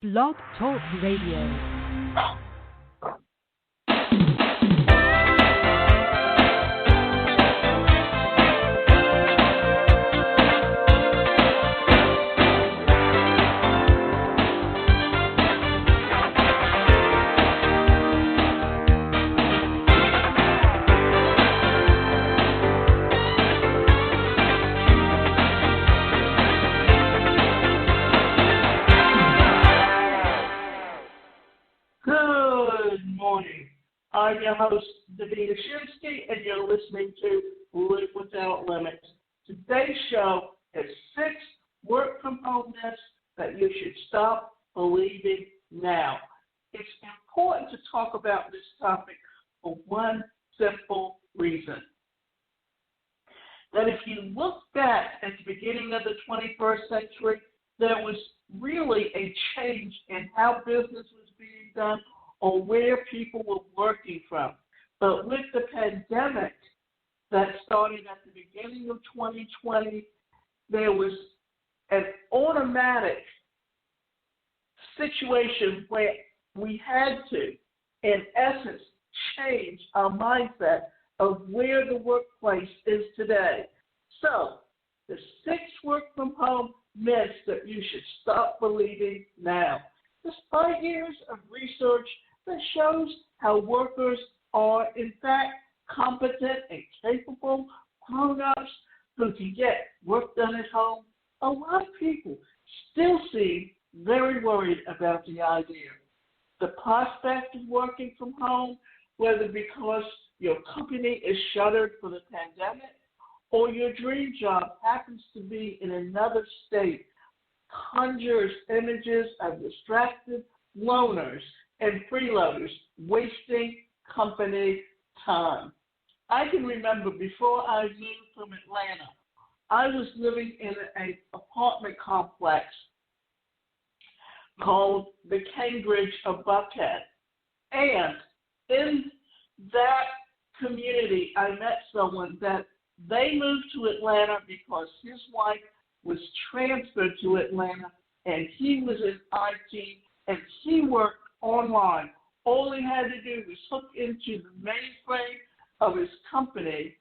Blog Talk Radio. I'm your host, Davina Shinsky, and you're listening to Live Without Limits. Today's show is 6 work-from-home myths that you should stop believing now. It's important to talk about this topic for one simple reason. That if you look back at the beginning of the 21st century, there was really a change in how business was being done or where people were working from. But with the pandemic that started at the beginning of 2020, there was an automatic situation where we had to, in essence, change our mindset of where the workplace is today. So, the 6 work-from-home myths that you should stop believing now. Despite years of research that shows how workers are, in fact, competent and capable grown-ups who can get work done at home, a lot of people still seem very worried about the idea. The prospect of working from home, whether because your company is shuttered for the pandemic or your dream job happens to be in another state, conjures images of distracted loners and freeloaders wasting company time. I can remember before I moved from Atlanta, I was living in an apartment complex called the Cambridge of Buckhead. And in that community, I met someone that they moved to Atlanta because his wife was transferred to Atlanta and he was in IT and he worked online. All he had to do was hook into the mainframe of his company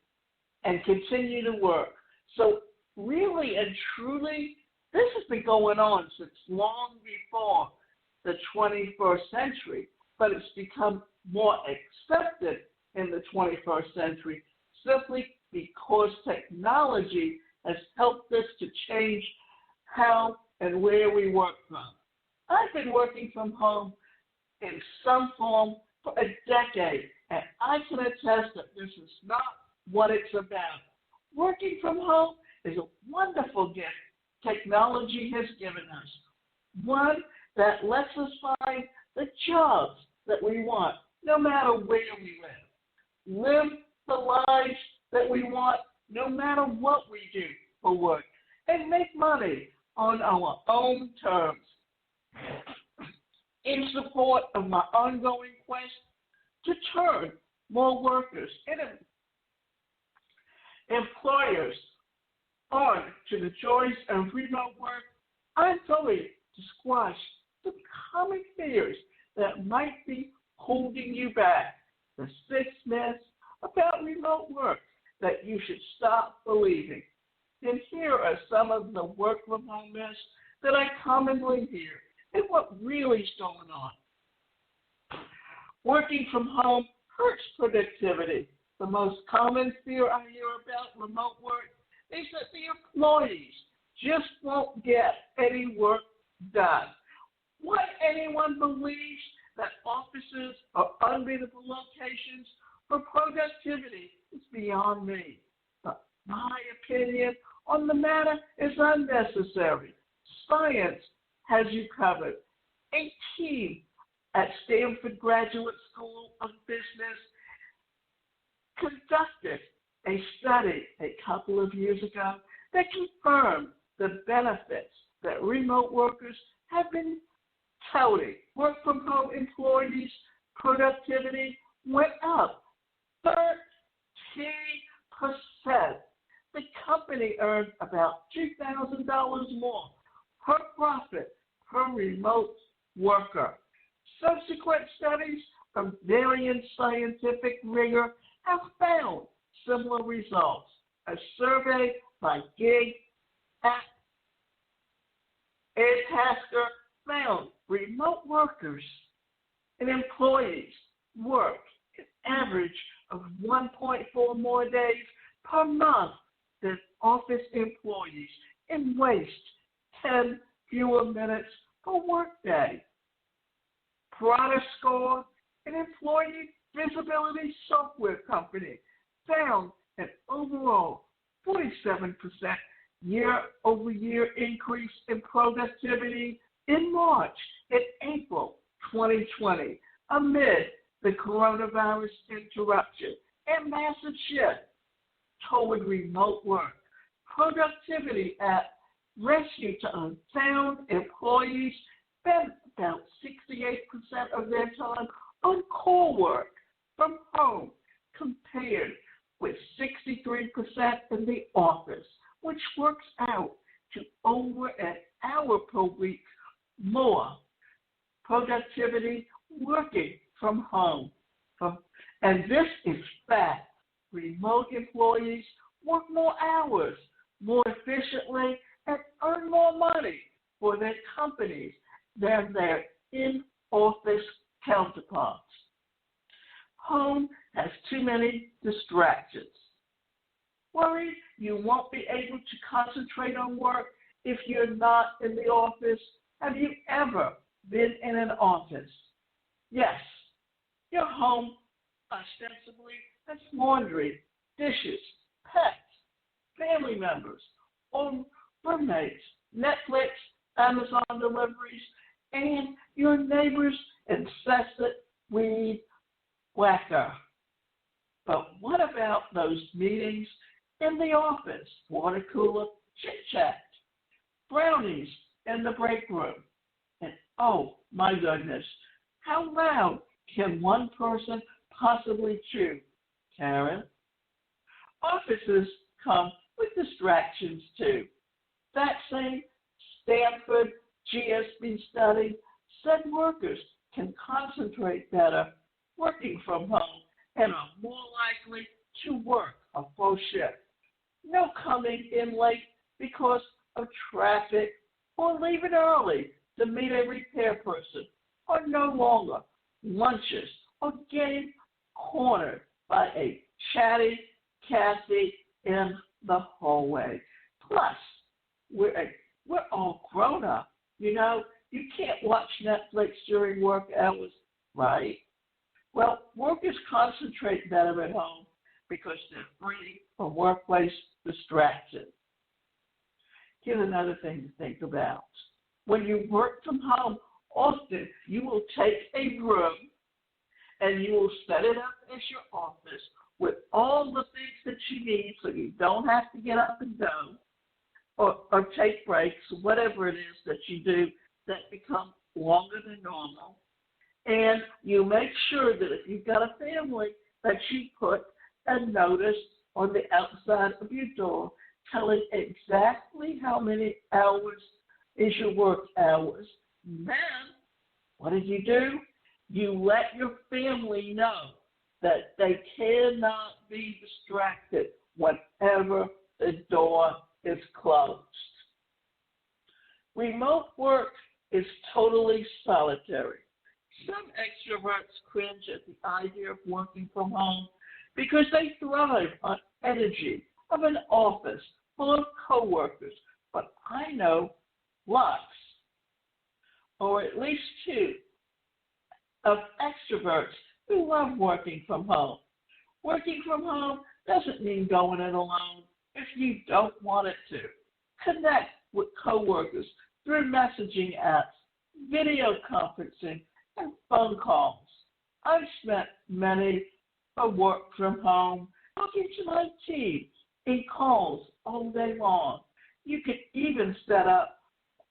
and continue to work. So really and truly, this has been going on since long before the 21st century, but it's become more accepted in the 21st century simply because technology has helped us to change how and where we work from. I've been working from home in some form for a decade, and I can attest that this is not what it's about. Working from home is a wonderful gift technology has given us, one that lets us find the jobs that we want, no matter where we live the lives that we want, no matter what we do for work, and make money on our own terms. In support of my ongoing quest to turn more workers and employers on to the joys of remote work, I'm going to squash some common fears that might be holding you back. The 6 myths about remote work that you should stop believing. And here are some of the work from home myths that I commonly hear and what really is going on. Working from home hurts productivity. The most common fear I hear about remote work is that the employees just won't get any work done. What anyone believes that offices are unbeatable locations for productivity is beyond me. But my opinion on the matter is unnecessary. Science has you covered. A team at Stanford Graduate School of Business conducted a study a couple of years ago that confirmed the benefits that remote workers have been touting. Work from home employees' productivity went up 13%. The company earned about $2,000 more per profit per remote worker. Subsequent studies of varying scientific rigor have found similar results. A survey by Gig at Tasker found remote workers and employees work an average of 1.4 more days per month than office employees and waste 10 fewer minutes per workday. Prada Score, an employee visibility software company, found an overall 47% year-over-year increase in productivity in March and April 2020 amid the coronavirus interruption and massive shift toward remote work. Productivity at Rescue to Unfound employees spend about 68% of their time on call work from home, compared with 63% in the office, which works out to over an hour per week more productivity working from home. And this is fact. Remote employees work more hours, more efficiently, and earn more money for their companies than their in-office counterparts. Home has too many distractions. Worried you won't be able to concentrate on work if you're not in the office? Have you ever been in an office? Yes. Your home ostensibly has laundry, dishes, pets, family members, or roommates, Netflix, Amazon deliveries, and your neighbor's incessant weed whacker. But what about those meetings in the office, water cooler chit-chat, brownies in the break room? And oh my goodness, how loud can one person possibly chew, Karen? Offices come with distractions too. That same Stanford GSB study said workers can concentrate better working from home and are more likely to work a full shift. No coming in late because of traffic or leaving early to meet a repair person, or no longer lunches or getting cornered by a chatty Kathy in the hallway. Plus, we're all grown up. You know, you can't watch Netflix during work hours, right? Well, workers concentrate better at home because they're free from workplace distractions. Here's another thing to think about. When you work from home, often you will take a room and you will set it up as your office with all the things that you need so you don't have to get up and go or take breaks, whatever it is that you do that become longer than normal. And you make sure that if you've got a family, that you put a notice on the outside of your door telling exactly how many hours is your work hours. Then, what do? You let your family know that they cannot be distracted whenever the door is closed. Remote work is totally solitary. Some extroverts cringe at the idea of working from home because they thrive on energy of an office full of coworkers. But I know lots, or at least two, of extroverts who love working from home. Working from home doesn't mean going it alone if you don't want it to. Connect with coworkers through messaging apps, video conferencing, and phone calls. I've spent many a work from home talking to my team in calls all day long. You can even set up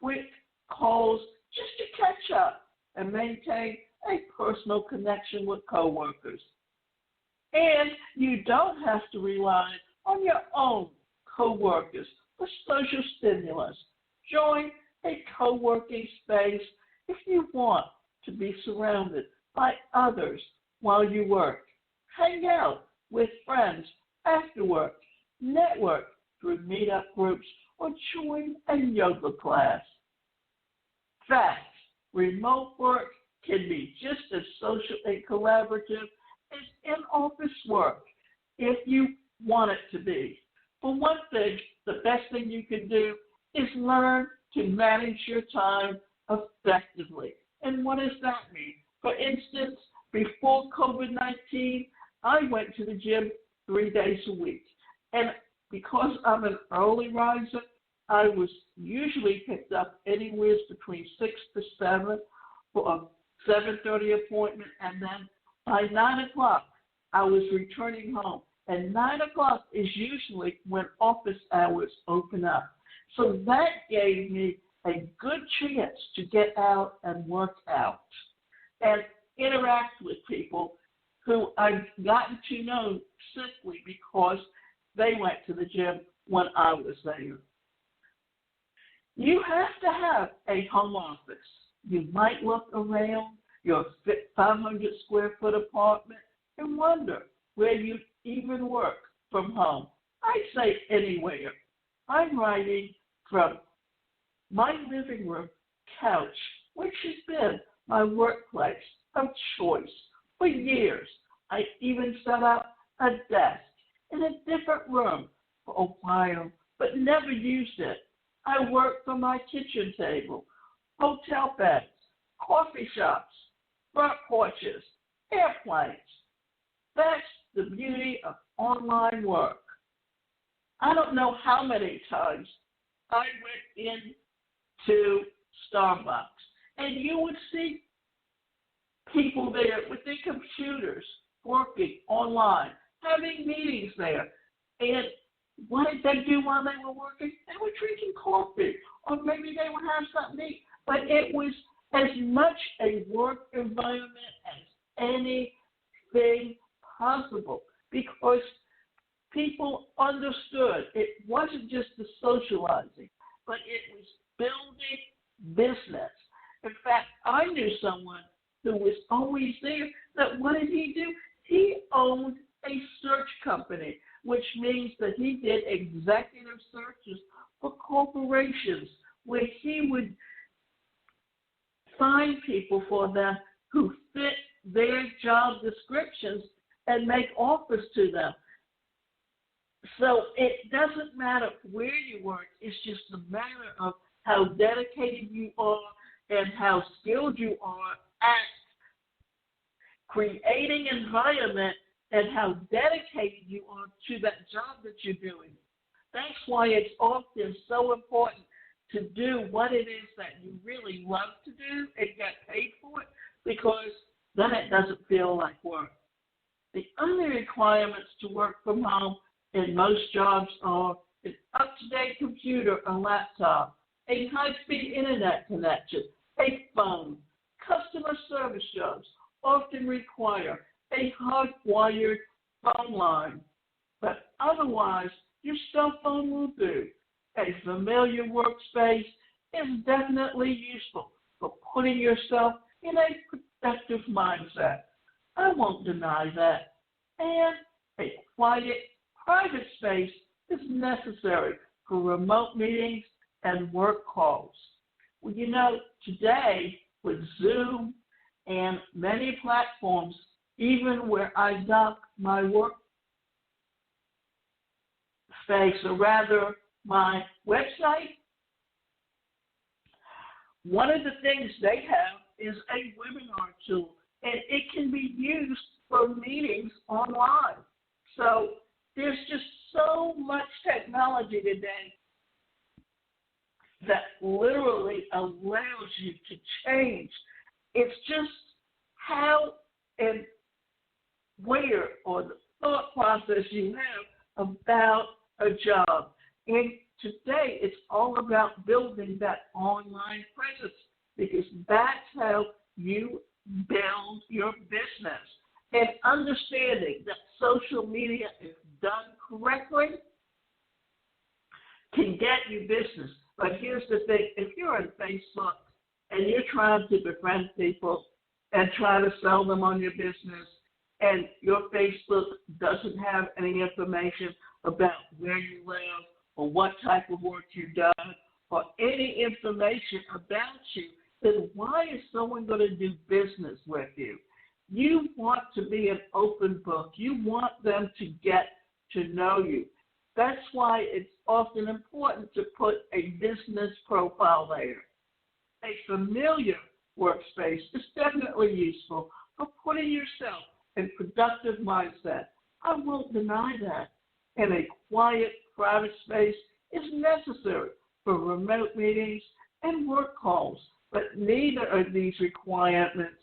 quick calls just to catch up and maintain a personal connection with coworkers. And you don't have to rely on your own coworkers for social stimulus. Join a co-working space If you want to be surrounded by others while you work, hang out with friends after work, network through meetup groups, or join a yoga class. Fact, remote work can be just as social and collaborative as in-office work if you want it to be. For one thing, the best thing you can do is learn to manage your time effectively. And what does that mean? For instance, before COVID-19, I went to the gym 3 days a week. And because I'm an early riser, I was usually picked up anywhere between 6 to 7 for a 7:30 appointment. And then by 9 o'clock, I was returning home. And 9 o'clock is usually when office hours open up. So that gave me a good chance to get out and work out and interact with people who I've gotten to know simply because they went to the gym when I was there. You have to have a home office. You might look around your 500 square foot apartment and wonder where you even work from home. I say anywhere. I'm writing from my living room couch, which has been my workplace of choice for years. I even set up a desk in a different room for a while, but never used it. I work from my kitchen table, hotel beds, coffee shops, front porches, airplanes. That's the beauty of online work. I don't know how many times I went into Starbucks and you would see people there with their computers working online, having meetings there. And what did they do while they were working? They were drinking coffee, or maybe they would have something to eat. But it was as much a work environment as anything possible because people understood it wasn't just the socializing, but it was building business. In fact, I knew someone who was always there that what did he do? He owned a search company, which means that he did executive searches for corporations where he would find people for them who fit their job descriptions and make offers to them. So it doesn't matter where you work, it's just a matter of how dedicated you are and how skilled you are at creating environment and how dedicated you are to that job that you're doing. That's why it's often so important to do what it is that you really love to do and get paid for it, because then it doesn't feel like work. The only requirements to work from home in most jobs are an up-to-date computer or laptop, a high-speed internet connection, a phone. Customer service jobs often require a hardwired phone line, but otherwise your cell phone will do. A familiar workspace is definitely useful for putting yourself in a productive mindset. I won't deny that. And a quiet, private space is necessary for remote meetings and work calls. Well, you know, today with Zoom and many platforms, even where I dock my work space, or rather my website, one of the things they have is a webinar tool, and it can be used for meetings online. So there's just so much technology today that literally allows you to change. It's just how and where, or the thought process you have about a job. And today it's all about building that online presence, because that's how you build your business. And understanding that social media, if done correctly, can get you business. But here's the thing, if you're on Facebook and you're trying trying to befriend people and try to sell them on your business, and your Facebook doesn't have any information about where you live or what type of work you've done or any information about you, then why is someone going to do business with you? You want to be an open book. You want them to get to know you. That's why it's often important to put a business profile there. A familiar workspace is definitely useful for putting yourself in productive mindset. I won't deny that. And a quiet, private space is necessary for remote meetings and work calls, but neither of these requirements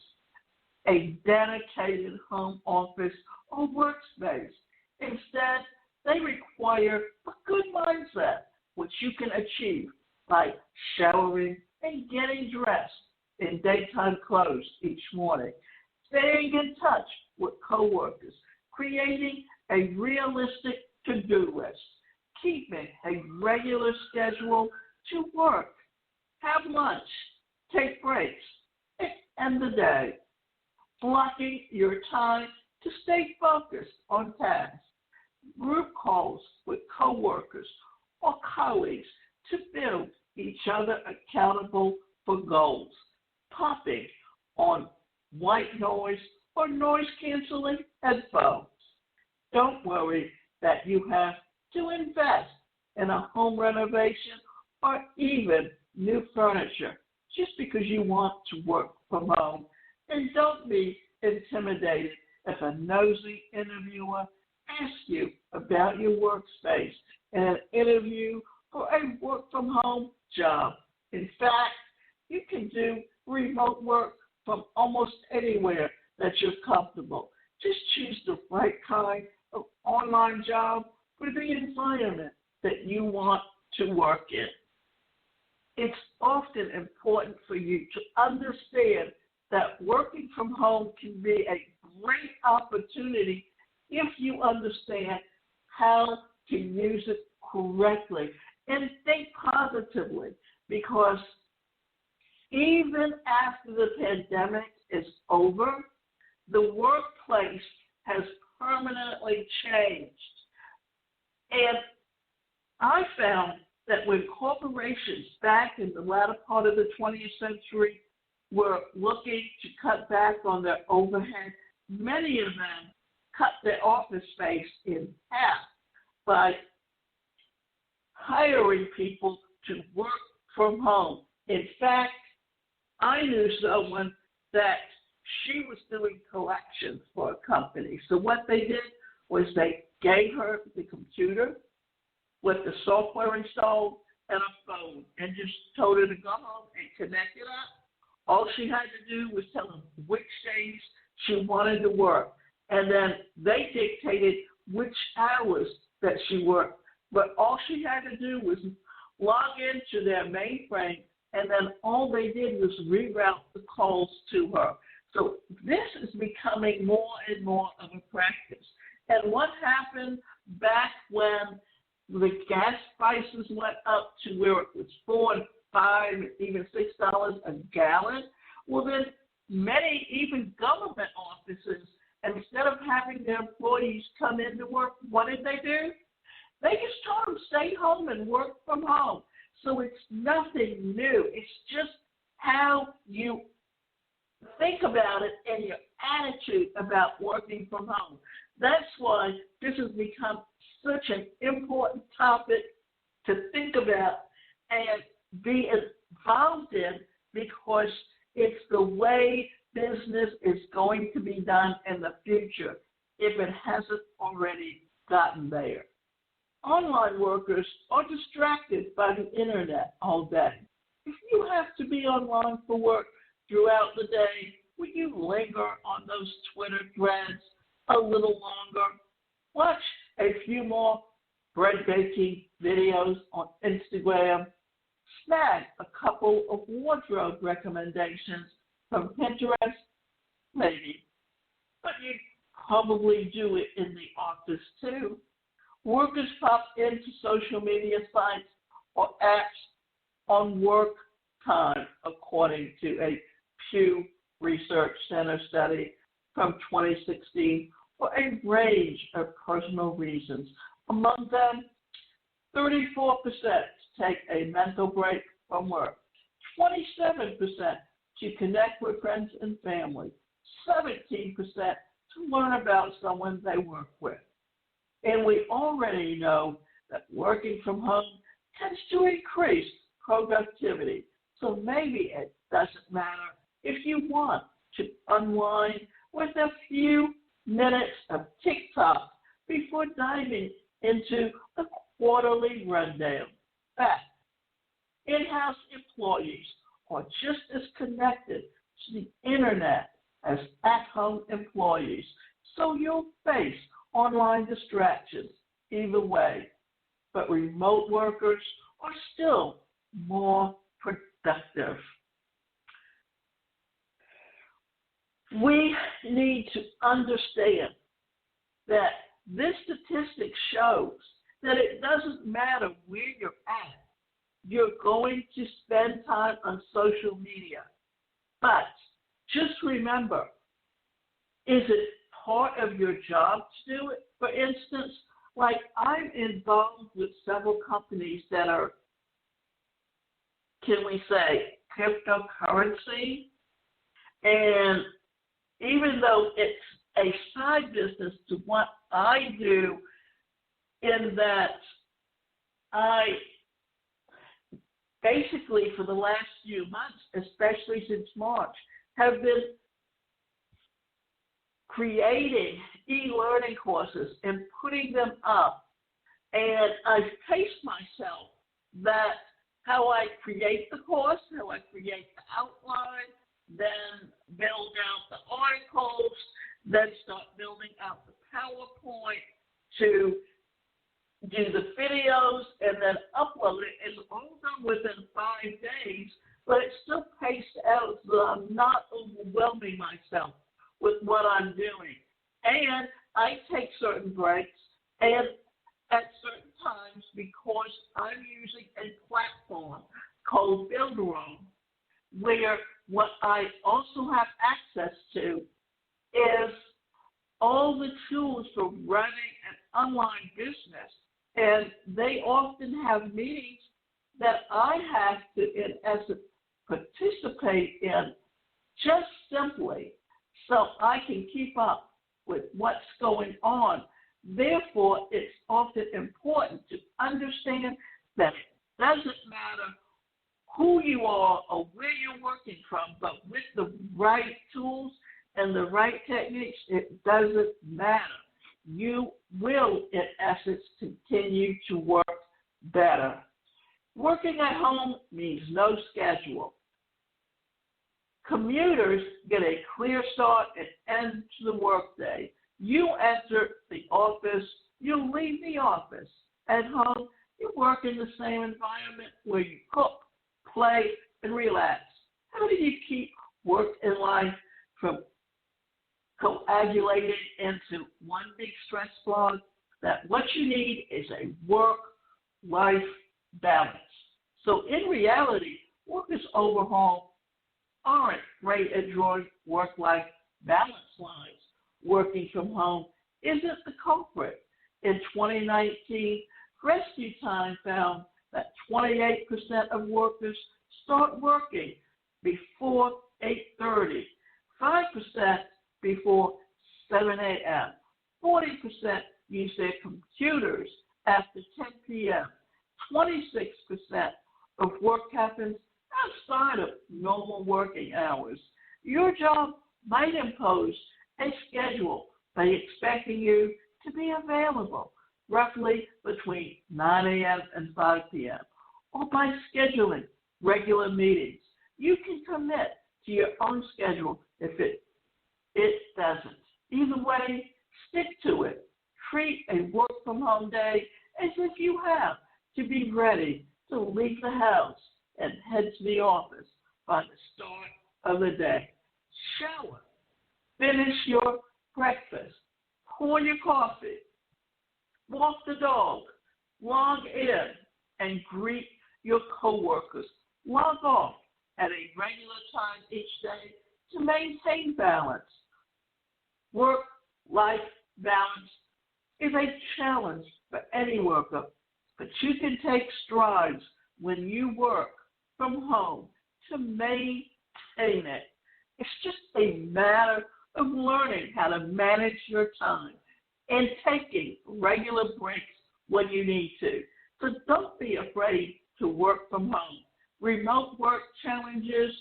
a dedicated home office or workspace. Instead, they require a good mindset, which you can achieve by showering and getting dressed in daytime clothes each morning, staying in touch with coworkers, creating a realistic to-do list, keeping a regular schedule to work, have lunch, take breaks, end the day, blocking your time to stay focused on tasks, group calls with coworkers or colleagues to build each other accountable for goals, popping on white noise or noise-canceling headphones. Don't worry that you have to invest in a home renovation or even new furniture just because you want to work from home. And don't be intimidated if a nosy interviewer asks you about your workspace in an interview for a work-from-home job. In fact, you can do remote work from almost anywhere that you're comfortable. Just choose the right kind of online job for the environment that you want to work in. It's often important for you to understand that working from home can be a great opportunity if you understand how to use it correctly and think positively, because even after the pandemic is over, the workplace has permanently changed. And I found that when corporations back in the latter part of the 20th century were looking to cut back on their overhead, many of them cut their office space in half by hiring people to work from home. In fact, I knew someone that she was doing collections for a company. So what they did was they gave her the computer with the software installed and a phone and just told her to go home and connect it up. All she had to do was tell them which days she wanted to work. And then they dictated which hours that she worked. But all she had to do was log into their mainframe, and then all they did was reroute the calls to her. So this is becoming more and more of a practice. And what happened back when the gas prices went up to where it was $4 and $5, even $6 a gallon? Well, then many, even government offices, instead of having their employees come into work, what did they do? They just told them stay home and work from home. So it's nothing new. It's just how you think about it and your attitude about working from home. That's why this has become such an important topic to think about and be involved in, because it's the way business is going to be done in the future if it hasn't already gotten there. Online workers are distracted by the internet all day. If you have to be online for work throughout the day, will you linger on those Twitter threads a little longer? Watch a few more bread baking videos on Instagram. Snag a couple of wardrobe recommendations from Pinterest, maybe. But you probably do it in the office too. Workers pop into social media sites or apps on work time, according to a Pew Research Center study from 2016 for a range of personal reasons. Among them, 34% take a mental break from work, 27% to connect with friends and family, 17% to learn about someone they work with. And we already know that working from home tends to increase productivity. So maybe it doesn't matter if you want to unwind with a few minutes of TikTok before diving into the quarterly rundown. Fact, in-house employees are just as connected to the internet as at-home employees, so you'll face online distractions either way. But remote workers are still more productive. We need to understand that this statistic shows that it doesn't matter where you're at, you're going to spend time on social media. But just remember, is it part of your job to do it? For instance, like I'm involved with several companies that are, can we say, cryptocurrency. And even though it's a side business to what I do, in that I basically for the last few months, especially since March, have been creating e-learning courses and putting them up. And I've paced myself that how I create the course, how I create the outline, then build out the articles, then start building out the PowerPoint to do the videos, and then upload it. It's all done within 5 days, but it's still paced out so that I'm not overwhelming myself with what I'm doing. And I take certain breaks, and at certain times, because I'm using a platform called Builderall, where what I also have access to is all the tools for running an online business. And they often have meetings that I have to, in essence, participate in just simply so I can keep up with what's going on. Therefore, it's often important to understand that it doesn't matter who you are or where you're working from, but with the right tools and the right techniques, it doesn't matter. You will, in essence, continue to work better. Working at home means no schedule. Commuters get a clear start and end to the workday. You enter the office, you leave the office. At home, you work in the same environment where you cook, play, and relax. How do you keep work and life from coagulated into one big stress ball? That what you need is a work-life balance. So in reality, workers overall aren't great at drawing work-life balance lines. Working from home isn't the culprit. In 2019, Rescue Time found that 28% of workers start working before 8:30, 5% before 7 a.m., 40% use their computers after 10 p.m., 26% of work happens outside of normal working hours. Your job might impose a schedule by expecting you to be available roughly between 9 a.m. and 5 p.m., or by scheduling regular meetings. You can commit to your own schedule if it doesn't. Either way, stick to it. Treat a work-from-home day as if you have to be ready to leave the house and head to the office by the start of the day. Shower. Finish your breakfast. Pour your coffee. Walk the dog. Log in and greet your coworkers. Log off at a regular time each day to maintain balance. Work-life balance is a challenge for any worker, but you can take strides when you work from home to maintain it. It's just a matter of learning how to manage your time and taking regular breaks when you need to. So don't be afraid to work from home. Remote work challenges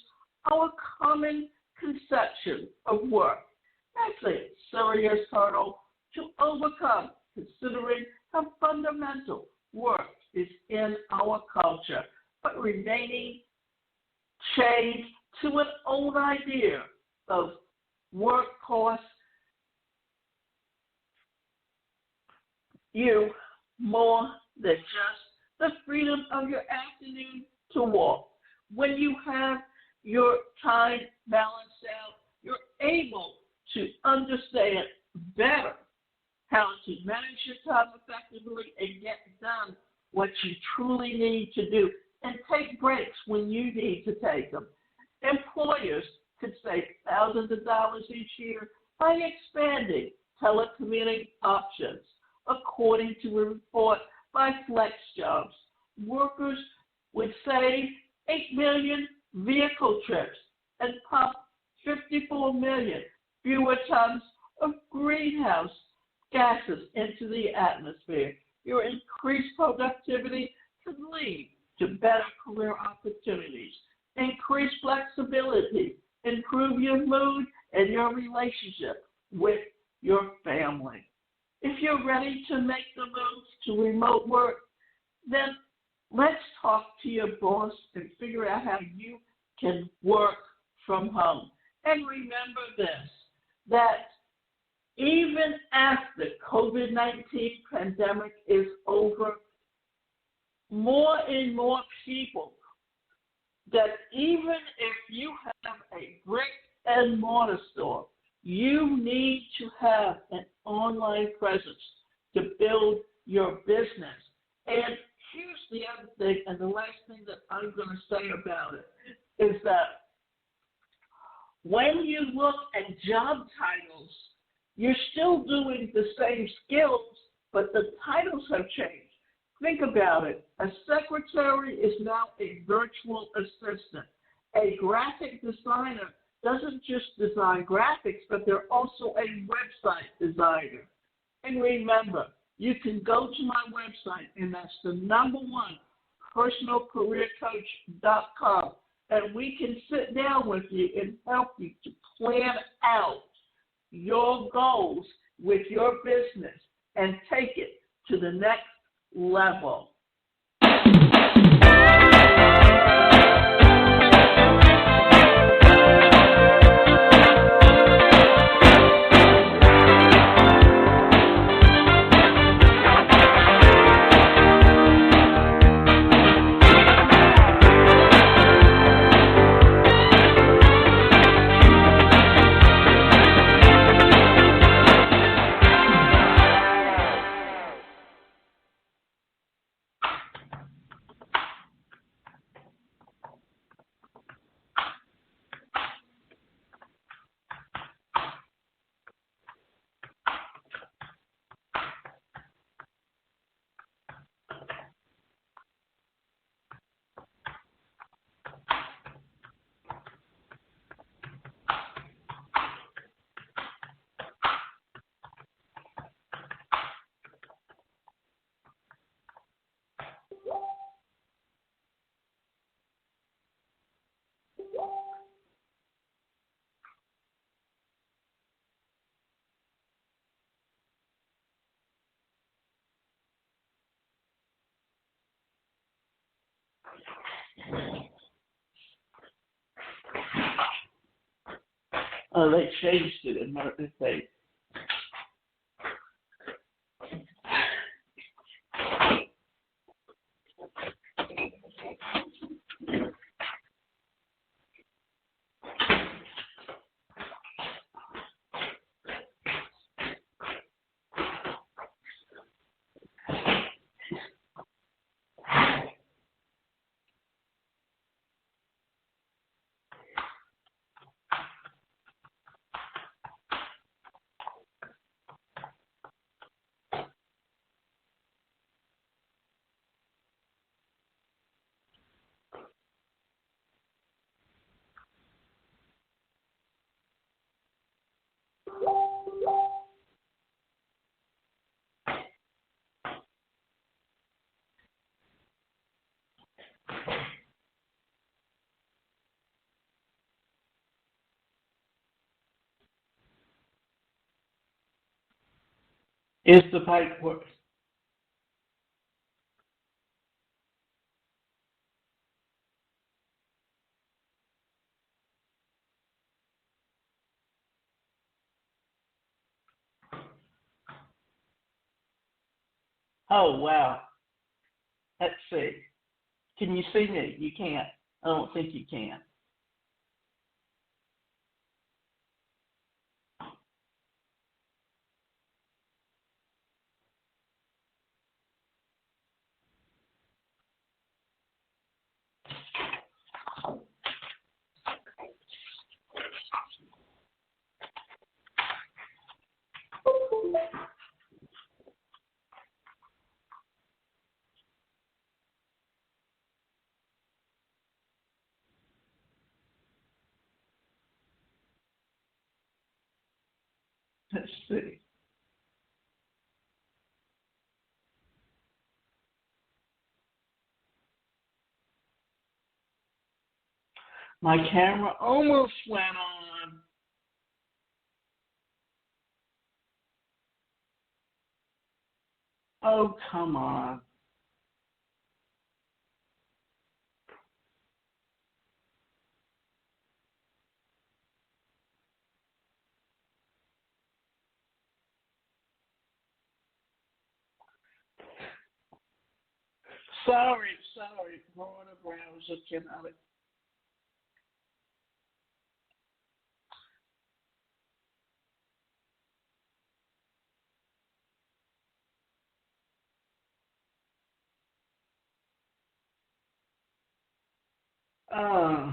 are a common conception of work. That's a serious hurdle to overcome, considering how fundamental work is in our culture, but remaining chained to an old idea of work costs you more than just the freedom of your afternoon to walk. When you have your time balanced out, you're able to understand better how to manage your time effectively and get done what you truly need to do and take breaks when you need to take them. Employers could save thousands of dollars each year by expanding telecommuting options. According to a report by FlexJobs, workers would save 8 million vehicle trips and pump 54 million fewer tons of greenhouse gases into the atmosphere. Your increased productivity could lead to better career opportunities, increase flexibility, improve your mood and your relationship with your family. If you're ready to make the move to remote work, then let's talk to your boss and figure out how you can work from home. And remember this, that even after COVID-19 pandemic is over, more and more people, that even if you have a brick and mortar store, you need to have an online presence to build your business. And here's the other thing, and the last thing that I'm going to say about it, is that when you look at job titles, you're still doing the same skills, but the titles have changed. Think about it. A secretary is now a virtual assistant. A graphic designer doesn't just design graphics, but they're also a website designer. And remember, you can go to my website, and that's the #1, personalcareercoach.com, and we can sit down with you and help you to plan out your goals with your business and take it to the next level. Oh, they changed it in my mistake. Is the paperwork. Oh, wow. Let's see. Can you see me? You can't. I don't think you can. Let's see. My camera almost went on. Oh, come on. Sorry. Browser cannot. Uh,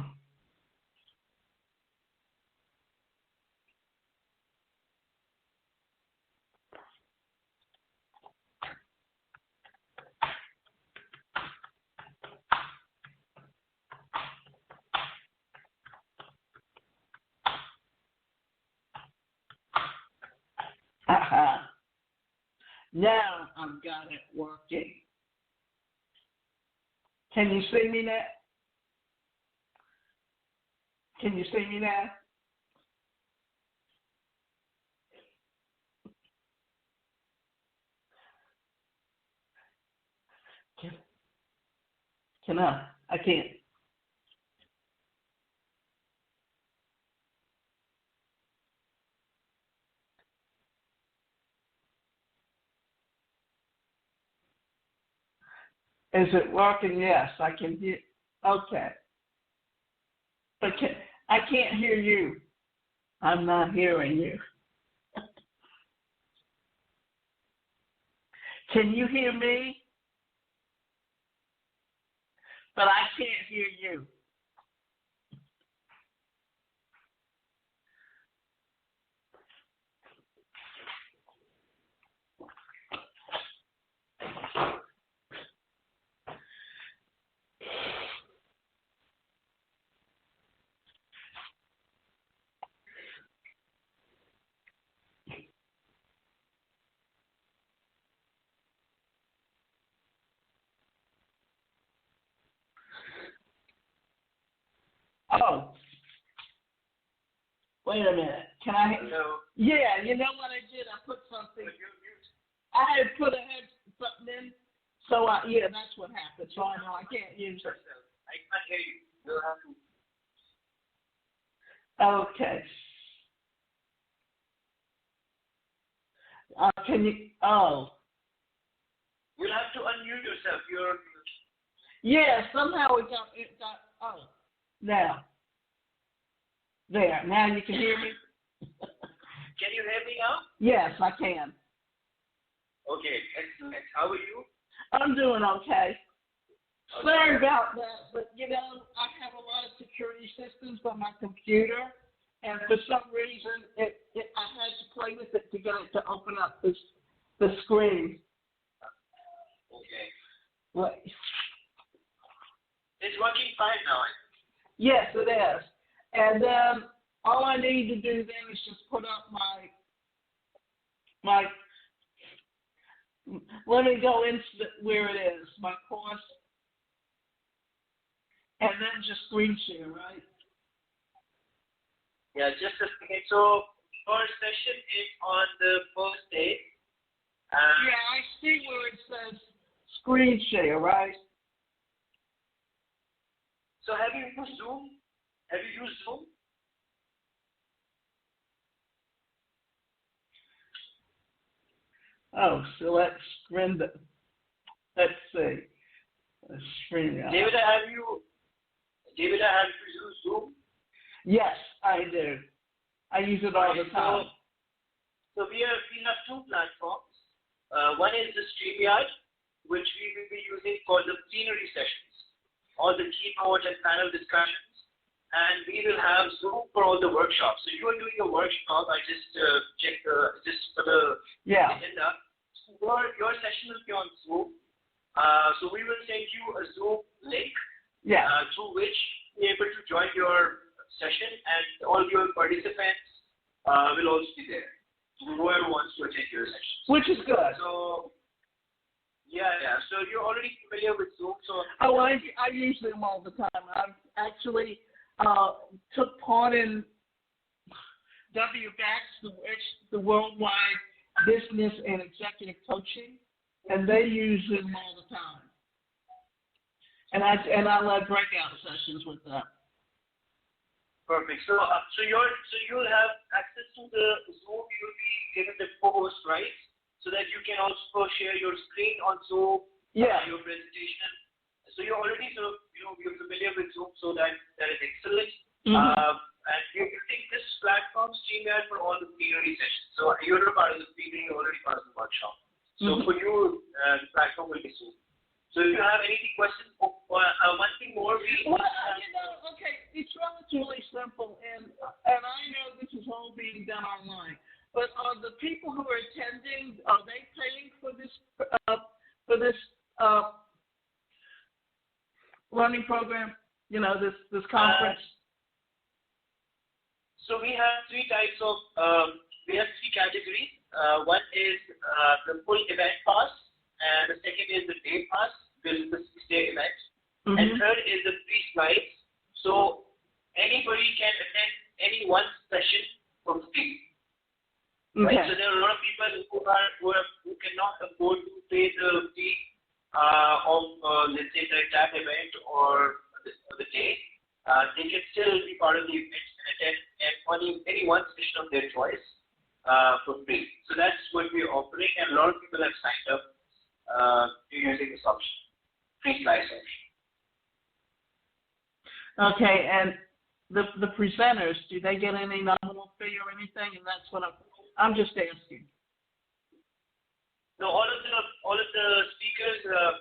now I've got it working. Can you see me now? Can you see me now? Can, can I? I can't. Is it working? Yes, I can hear. Okay. But I can't hear you. I'm not hearing you. Can you hear me? But I can't hear you. Oh, wait a minute. Can I? Hello. Yeah, you know what I did? I put something. I had put a head button in, so yeah, that's what happened. So I know I can't use it. I can't hear you. You'll have to. Okay. Can you? Oh, You'll have to unmute yourself. yeah. Somehow it got. Oh, now. There. Now you can hear me. Can you hear me now? Yes, I can. Okay, excellent. How are you? I'm doing okay. Sorry about that, but you know, I have a lot of security systems on my computer, and for some reason, I had to play with it to get it to open up the screen. Okay. What? It's working fine now. Yes, it is. And then all I need to do then is just put up my. Let me go into where it is, my course, and then just screen share, right? Yeah, just a second. So, first session is on the first day. Yeah, I see where it says screen share, right? So have you used Zoom? Have you used Zoom? Oh, select screen. Let's see. Screen. David, have you used Zoom? Yes, I do. I use it all the time. So we have two platforms. One is the StreamYard, which we will be using for the plenary sessions, all the keynote and panel discussions, and we will have Zoom for all the workshops. So you are doing a workshop. I just checked just for the agenda. So your session will be on Zoom. So we will send you a Zoom link through which you're able to join your session, and all your participants will also be there. Whoever wants to attend your session. Which is good. So, yeah. So you're already familiar with Zoom. So I use them all the time. I've actually took part in WBACS, the Worldwide Business and Executive Coaching, and they use them all the time. And I led breakout sessions with them. Perfect. So you'll have access to the Zoom. You'll be given the co-host rights, so that you can also share your screen on Zoom. Your presentation. So you're already you're familiar with Zoom, so that is excellent. Mm-hmm. And you're using this platform, StreamYard, for all the plenary sessions. So you're a part of the plenary, you're already part of the workshop. So for you, the platform will be Zoom. So if you have any questions, one thing more. It's relatively simple, and I know this is all being done online. But are the people who are attending, are they paying for this learning program? This conference. So we have three categories. One is the full event pass, and the second is the day pass. This is the 6-day event. Mm-hmm. And third is the free slides. So anybody can attend any one session for free. Okay. Right? So there are a lot of people who cannot afford to pay the fee of let's say the entire event or the day. They can still be part of the event and attend any one session of their choice for free. So that's what we're offering, and a lot of people have signed up to using this option, free slides option. Okay, and the presenters, do they get any nominal fee or anything? And that's what I'm just asking. No, all of the speakers, they are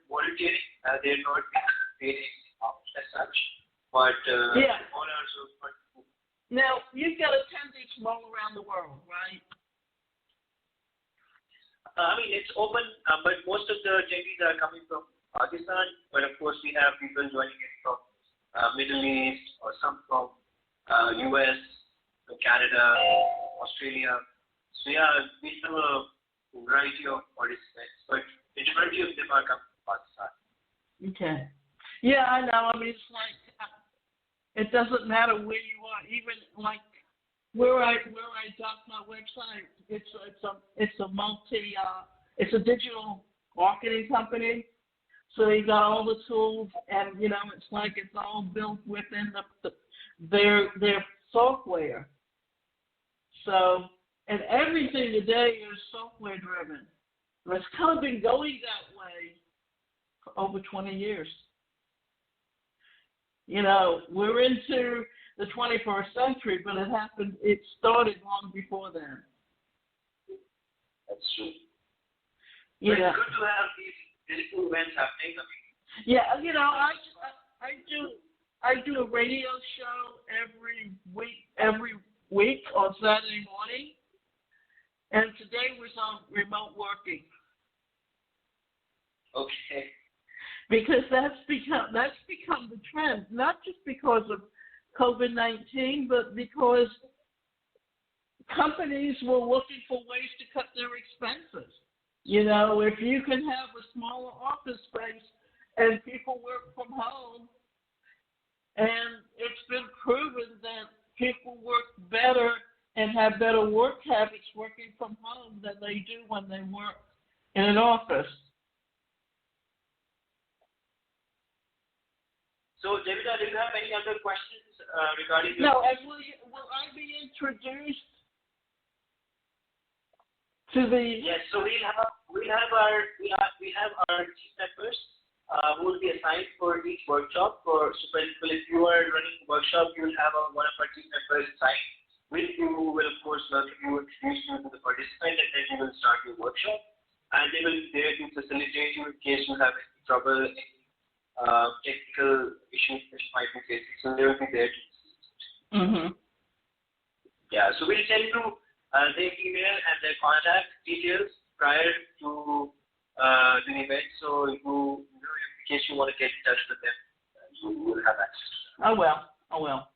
volunteering. They're not paid as such, but all are so. Now you've got attendees from all around the world, right? It's open, but most of the attendees are coming from Pakistan. But of course, we have people joining in from Middle East, or some from US, Canada, Australia. So we have a variety of participants, but the majority of them are coming from Pakistan. Okay. Yeah, I know. It's like it doesn't matter where you are. Even like where I dock my website, it's a digital marketing company. So they got all the tools, and it's like it's all built within their software. So, and everything today is software driven. And it's kind of been going that way for over 20 years. We're into the 21st century, but it started long before then. That's true. Yeah. It's good to have these digital events happening. Yeah, I do a radio show every week on Saturday morning, and today was on remote working. Okay. Because that's become the trend, not just because of COVID-19, but because companies were looking for ways to cut their expenses. If you can have a smaller office space and people work from home, and it's been proven that people work better and have better work habits working from home than they do when they work in an office. So, David, do you have any other questions regarding this? No, and will I be introduced to the? Yes. So we have our team members who will be assigned for each workshop. For example, if you are running a workshop, you will have one of our team members assigned with you, who will of course welcome you, introduce you to the participant, and then you will start your workshop. And they will be there to facilitate you in case you have any trouble, any technical issues which might be facing. So they will be there to assist. Mm-hmm. Yeah. So we'll send you their email and their contact details prior to the event. So in case you want to get in touch with them, you will have access. I will.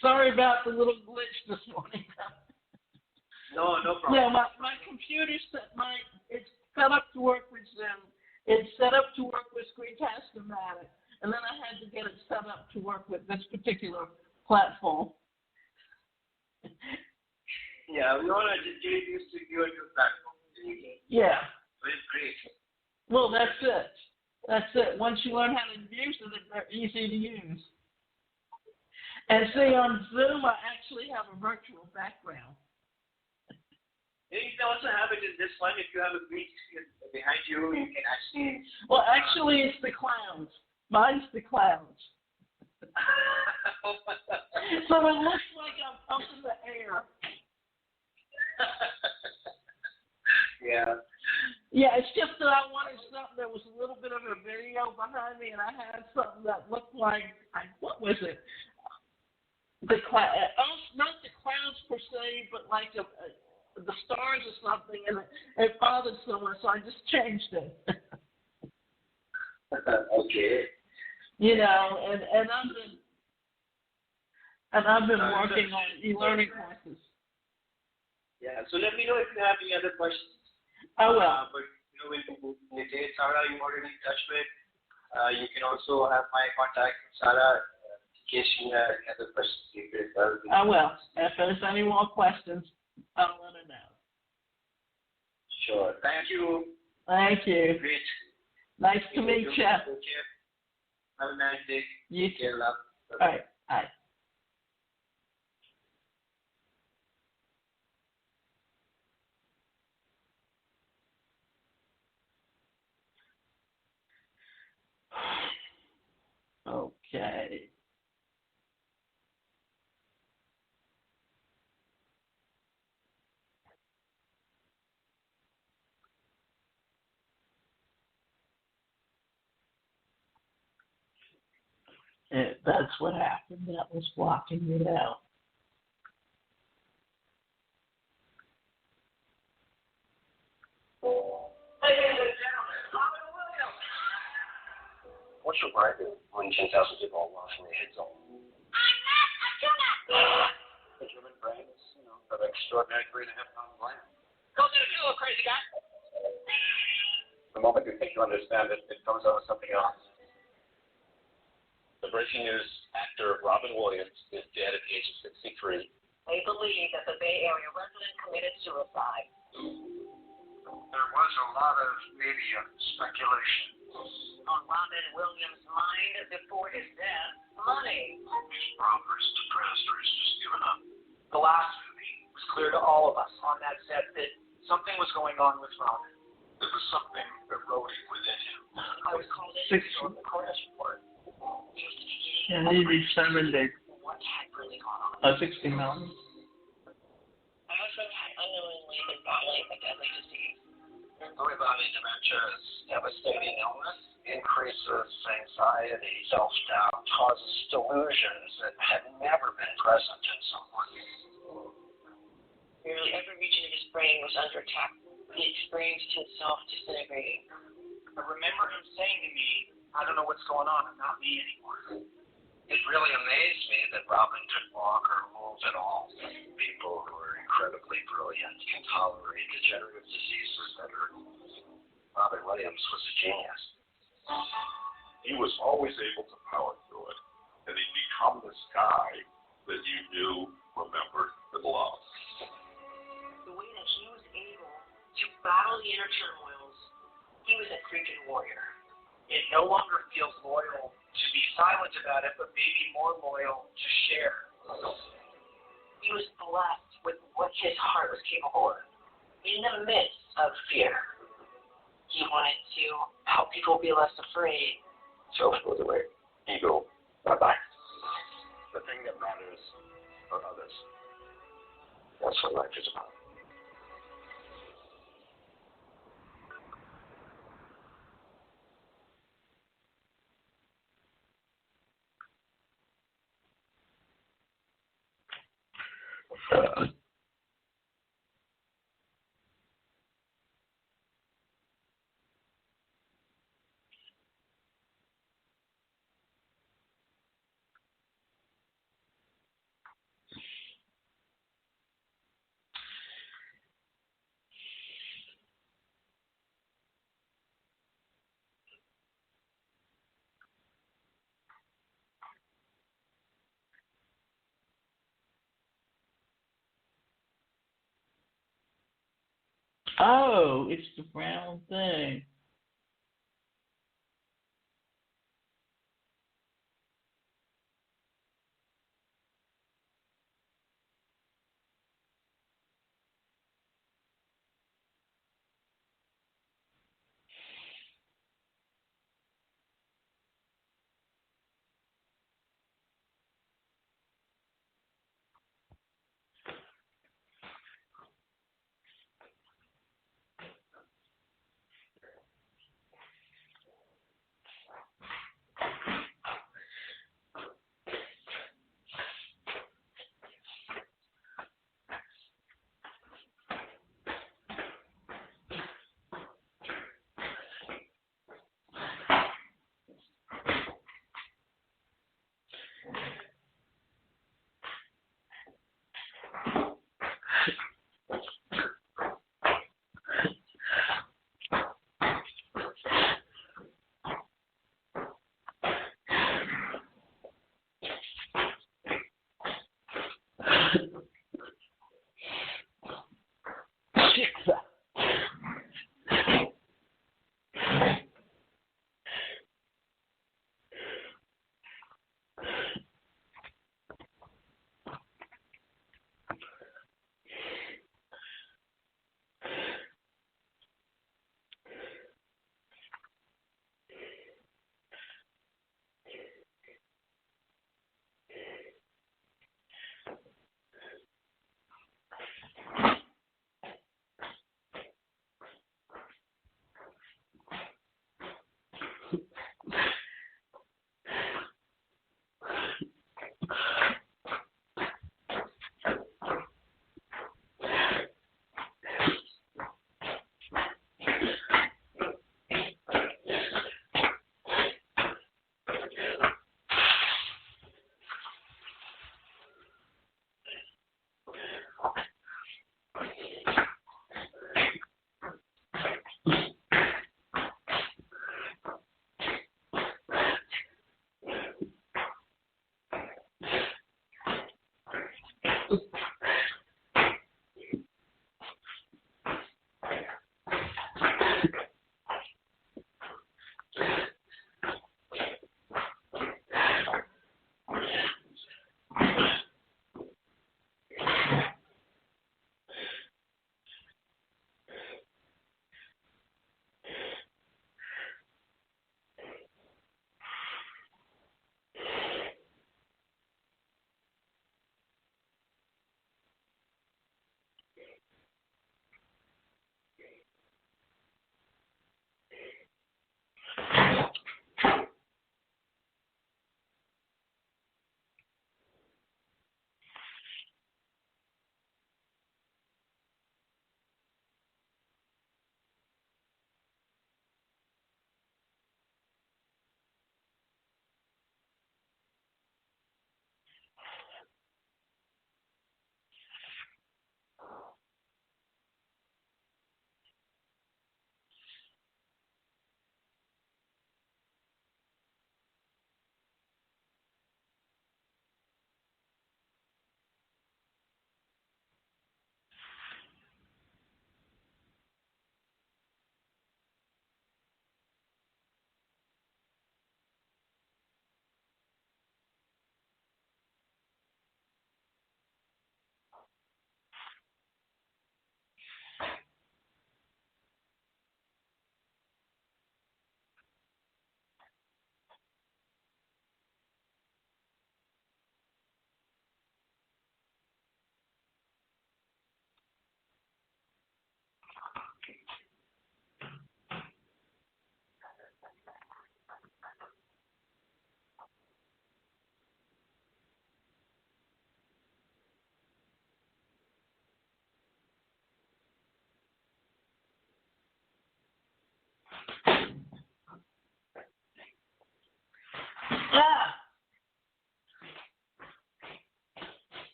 Sorry about the little glitch this morning. No problem. Yeah, my computer it's set up to work with Zoom. It's set up to work with Screencast-O-Matic, and then I had to get it set up to work with this particular platform. Yeah, we all are just getting used to your new platform. Yeah. So it's great. Well, that's it. Once you learn how to use it, they're easy to use. And see, on Zoom, I actually have a virtual background. And you can also have it in this one. If you have a green screen behind you, you can actually. Well, actually, it's the clouds. Mine's the clouds. So it looks like I'm up in the air. Yeah. Yeah, it's just that I wanted something that was a little bit of a video behind me, and I had something that looked like, what was it? The not the clouds per se, but like the stars or something, and it bothered someone, so I just changed it. Okay. You know, and I've been working on e-learning courses. Yeah. So let me know if you have any other questions. I will. But we'll Nitesh, Sarah, you already in touch with. You can also have my contact, Sarah, in case you have any other questions. I will. If there's any more questions, I'll let her know. Sure. Thank you. Thank you. Great. Nice to meet you. Have a nice day. You Take care, love. All right. Bye. Okay. That's what happened. That was blocking it out. What's your mind when 10,000 people all lost in their heads on? The human brain is, an extraordinary 3.5-pound gland. Go do it, you little crazy guy. The moment you think you understand it, it comes out with something else. The breaking news: actor Robin Williams is dead at the age of 63. They believe that the Bay Area resident committed suicide. There was a lot of media speculation. On Robin Williams' mind before his death, money. He's broker's depressed or he's just given up. The last movie was clear to all of us on that set that something was going on with Robin. There was something eroding within him. I was called in to go to the coroner's report. It was the beginning And he determined that what had really gone on. 60 million. My husband had unknowingly been battling a deadly disease. Lewy body dementia is devastating illness, increases anxiety, self-doubt, causes delusions that had never been present in someone. Nearly every region of his brain was under attack. He experienced himself disintegrating. I remember him saying to me, I don't know what's going on, I'm not me anymore. It really amazed me that Robin could walk or move at all. People who are incredibly brilliant can tolerate degenerative diseases better. Robin Williams was a genius. He was always able to power through it, and he'd become this guy that you knew, remembered, and loved. lawyer. It no longer feels loyal to be silent about it, but maybe more loyal to share. He was blessed with what his heart was capable of. In the midst of fear, he wanted to help people be less afraid. So goes away. Ego, bye-bye. The thing that matters are others. That's what life is about. Oh, it's the brown thing.